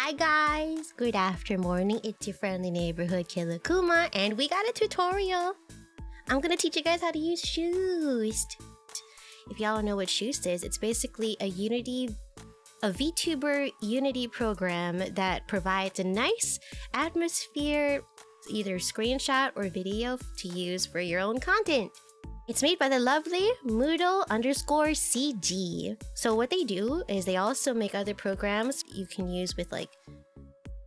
Hi guys! Good after morning, it's your friendly neighborhood Killakuma, and we got a tutorial! I'm gonna teach you guys how to use Shoost! If y'all don't know what Shoost is, it's basically a VTuber Unity program that provides a nice atmosphere, either screenshot or video to use for your own content. It's made by the lovely Moodle_CG. So what they do is they also make other programs you can use with like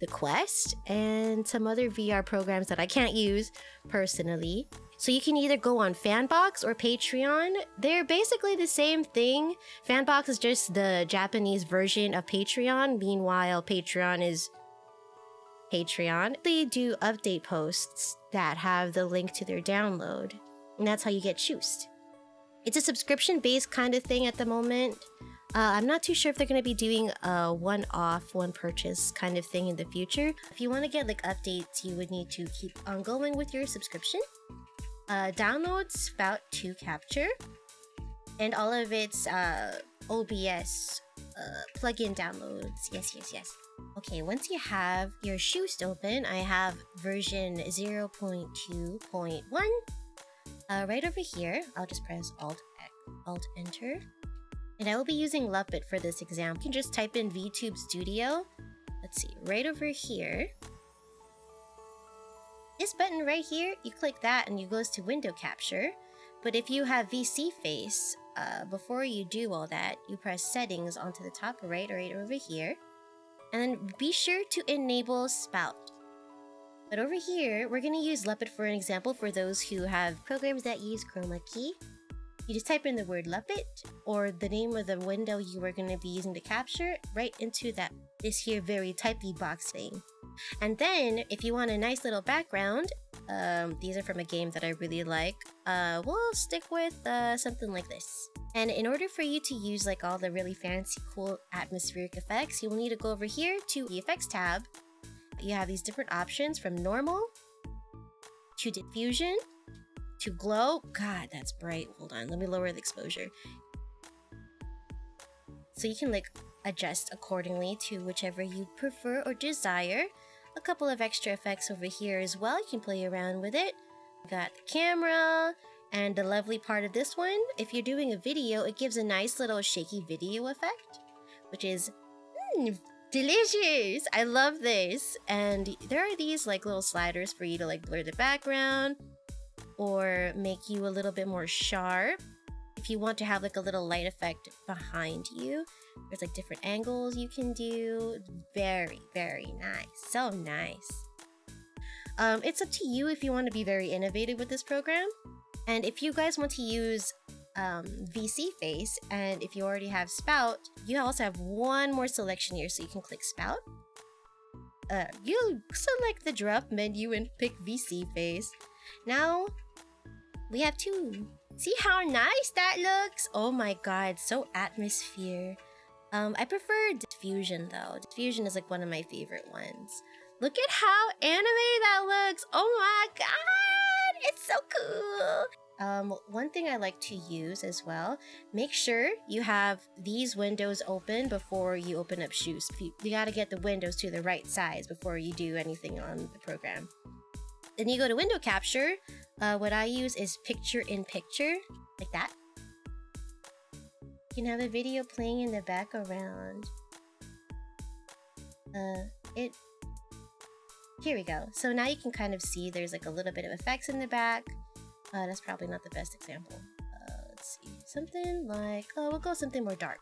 the Quest and some other VR programs that I can't use personally. So you can either go on Fanbox or Patreon. They're basically the same thing. Fanbox is just the Japanese version of Patreon. Meanwhile, Patreon is Patreon. They do update posts that have the link to their download. And that's how you get Shoost. It's a subscription-based kind of thing at the moment. I'm not too sure if they're going to be doing a one-off, one-purchase kind of thing in the future. If you want to get like updates, you would need to keep on going with your subscription. Download Spout2 Capture and all of its OBS plugin downloads. Yes. Okay, once you have your Shoost open, I have version 0.2.1. Right over here, I'll just press Alt-Enter. And I will be using Luppet for this example. You can just type in VTube Studio. Let's see, right over here. This button right here, you click that and it goes to window capture. But if you have VC Face, before you do all that, you press Settings onto the top right over here. And then be sure to enable Spout. But over here, we're going to use Luppet for an example for those who have programs that use chroma key. You just type in the word Luppet or the name of the window you are going to be using to capture right into this here very typey box thing. And then, if you want a nice little background, these are from a game that I really like, we'll stick with something like this. And in order for you to use like all the really fancy, cool atmospheric effects, you'll need to go over here to the Effects tab. You have these different options from normal to diffusion to glow. God, that's bright. Hold on, let me lower the exposure. So you can like adjust accordingly to whichever you prefer or desire. A couple of extra effects over here as well. You can play around with it. Got the camera, and the lovely part of this one, if you're doing a video, it gives a nice little shaky video effect, which is delicious! I love this. And there are these like little sliders for you to like blur the background or make you a little bit more sharp. If you want to have like a little light effect behind you, there's like different angles you can do. Very nice. So nice. It's up to you if you want to be very innovative with this program. And if you guys want to use VC Face, and if you already have Spout, you also have one more selection here, so you can click Spout. You select the drop menu and pick VC Face. Now we have two. See how nice that looks? Oh my god, so atmosphere. I prefer diffusion though. Diffusion is like one of my favorite ones. Look at how animated that looks. Oh my god, it's so cool. One thing I like to use as well, make sure you have these windows open before you open up Shoost. You gotta get the windows to the right size before you do anything on the program. Then you go to window capture. What I use is picture-in-picture, like that. You can have a video playing in the background. Here we go. So now you can kind of see there's like a little bit of effects in the back. That's probably not the best example. Let's see. Something like... we'll go something more dark.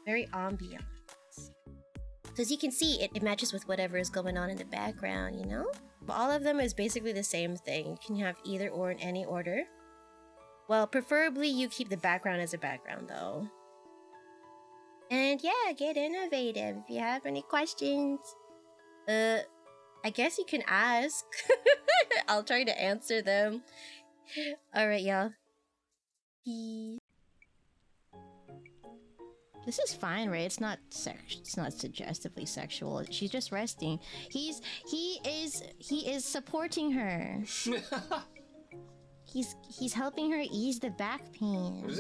Very ambient. So as you can see, it matches with whatever is going on in the background, you know? But all of them is basically the same thing. You can have either or in any order. Well, preferably you keep the background as a background, though. And yeah, get innovative. If you have any questions, I guess you can ask. I'll try to answer them. Alright, y'all. Peace. This is fine, right? It's not suggestively sexual. She's just resting. He is supporting her. He's helping her ease the back pain.